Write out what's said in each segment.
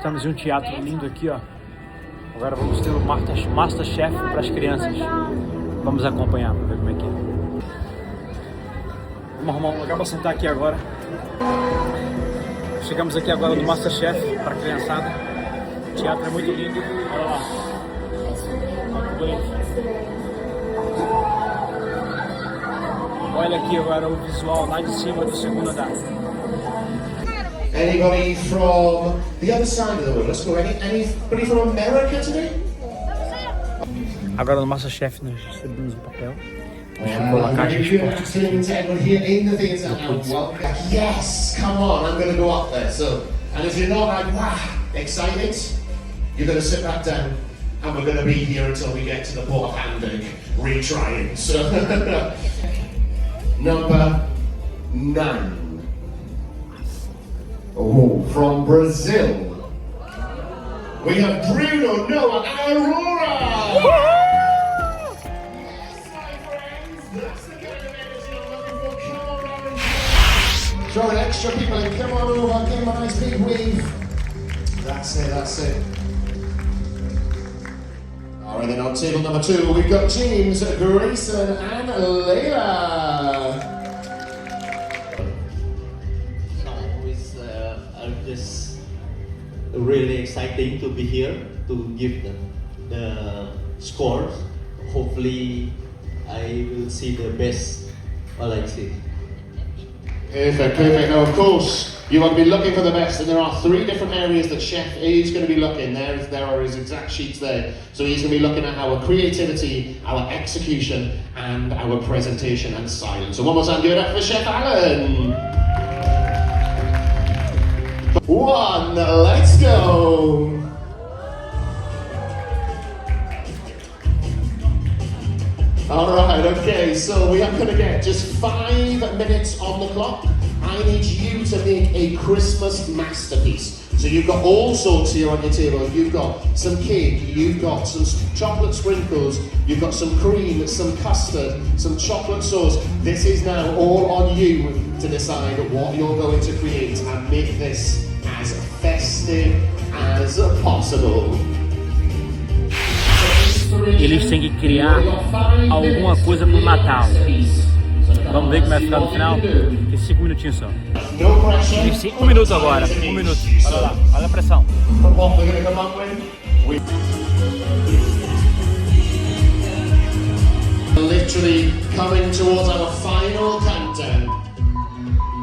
Estamos em um teatro lindo aqui, ó. Agora vamos ter o Masterchef para as crianças. Vamos acompanhar para ver como é que é. Vamos arrumar um lugar para sentar aqui agora. Chegamos aqui agora no Masterchef para a criançada. O teatro é muito lindo. Olha lá. Olha aqui agora o visual lá de cima do segundo andar. Anybody from the other side of the world? Let's go. Anybody from America today? Agora no Masterchef nós recebemos o papel. Chegou a caixa de esportes. Yes, come on, I'm going to go up there. So, and if you're not like, wow, excited, you're going to sit back down and we're going to be here until we get to the Port Hamburg retrying. So, number 9. Oh, from Brazil, we have Bruno, Noah, and Aurora! Yes, my friends, that's the kind of energy I'm looking for. Come on, Orange. Throwing extra people in, come on over, give them a nice big wave. That's it, that's it. Alright, then on table number 2, we've got James, Grayson, and Layla. Just really exciting to be here to give the scores. Hopefully, I will see the best while I see. Perfect, perfect. Now, of course, you want to be looking for the best, and there are 3 different areas that Chef is going to be looking. There are his exact sheets there. So he's going to be looking at our creativity, our execution, and our presentation and silence. So one more time, give it up for Chef Alan. 1, let's go! Alright, okay, so we are going to get just 5 minutes on the clock. I need you to make a Christmas masterpiece. So you've got all sorts here on your table. You've got some cake, you've got some chocolate sprinkles, you've got some cream, some custard, some chocolate sauce. This is now all on you to decide what you're going to create and make this as festive as possible. Eles têm que criar alguma coisa pro Natal. Vamos ver como vai ficar no final. Tem 5 minutinhos só. Tem 1 minuto agora. 1 minuto. Olha lá, olha a pressão. Literally coming towards our final countdown.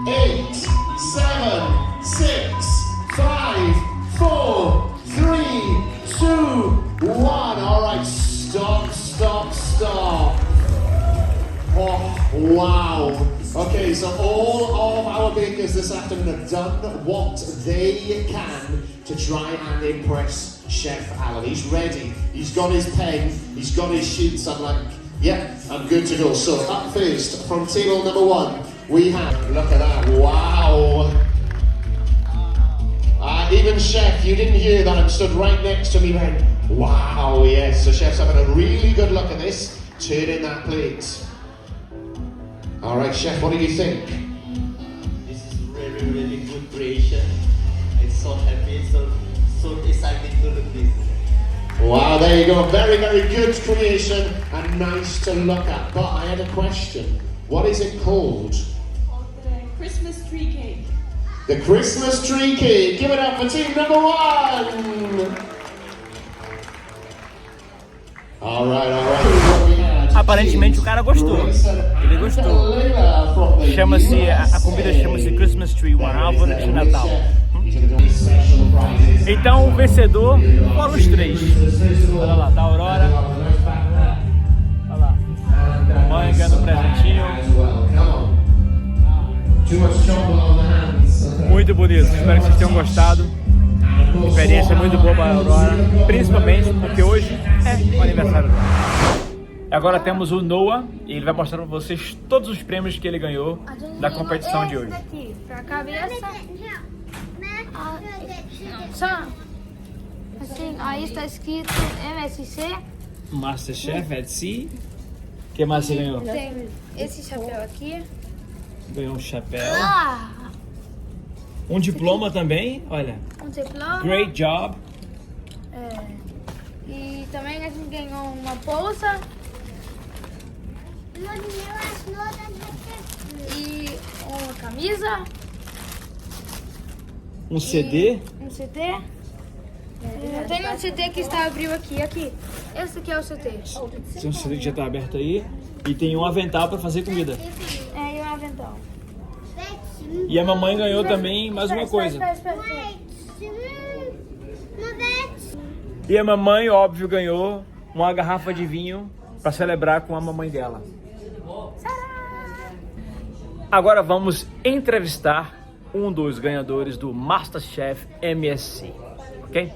8, 7, 6, 5, 4, 3, 2, 1. Alright, stop. Oh, wow. Okay, so all of our bakers this afternoon have done what they can to try and impress Chef Alan. He's ready. He's got his pen. He's got his sheets. I'm like, yeah, I'm good to go. So up first, from table number 1, we have, look at that, wow. Even Chef, you didn't hear that, and stood right next to me went, wow, yes. So Chef's having a really good look at this, turning that plate. Alright, Chef, what do you think? This is really, really good creation. I'm so happy, so excited to look this. Wow, there you go. Very, very good creation and nice to look at. But I had a question. What is it called? The Christmas tree cake. The Christmas tree cake. Give it up for team number 1. Alright. Aparentemente o cara gostou. Ele gostou. A comida chama-se Christmas Tree, uma árvore de Natal. Então o vencedor foram os 3. Olha lá, da Aurora. Olha lá. Mãe ganhando um presentinho. Muito bonito, espero que vocês tenham gostado. Experiência muito boa para a Aurora, principalmente porque hoje é o aniversário dela. Agora temos o Noah e ele vai mostrar para vocês todos os prêmios que ele ganhou da competição de hoje. Aqui, pra cabeça. Só. Assim, aí está escrito MSC. Masterchef at Sea. O que mais você ganhou? Tem esse chapéu aqui. Ganhou um chapéu. Um diploma também, olha. Um diploma. Great job. E também a gente ganhou uma bolsa. E uma camisa. Um CD. Um CD. Tem um CD que está abriu aqui. Esse aqui é o CD. Tem um CD que já está aberto aí. E tem um avental para fazer comida. E um avental. E a mamãe ganhou também mais uma coisa. Espera. E a mamãe, óbvio, ganhou uma garrafa de vinho para celebrar com a mamãe dela. Agora vamos entrevistar um dos ganhadores do MasterChef MSC, ok?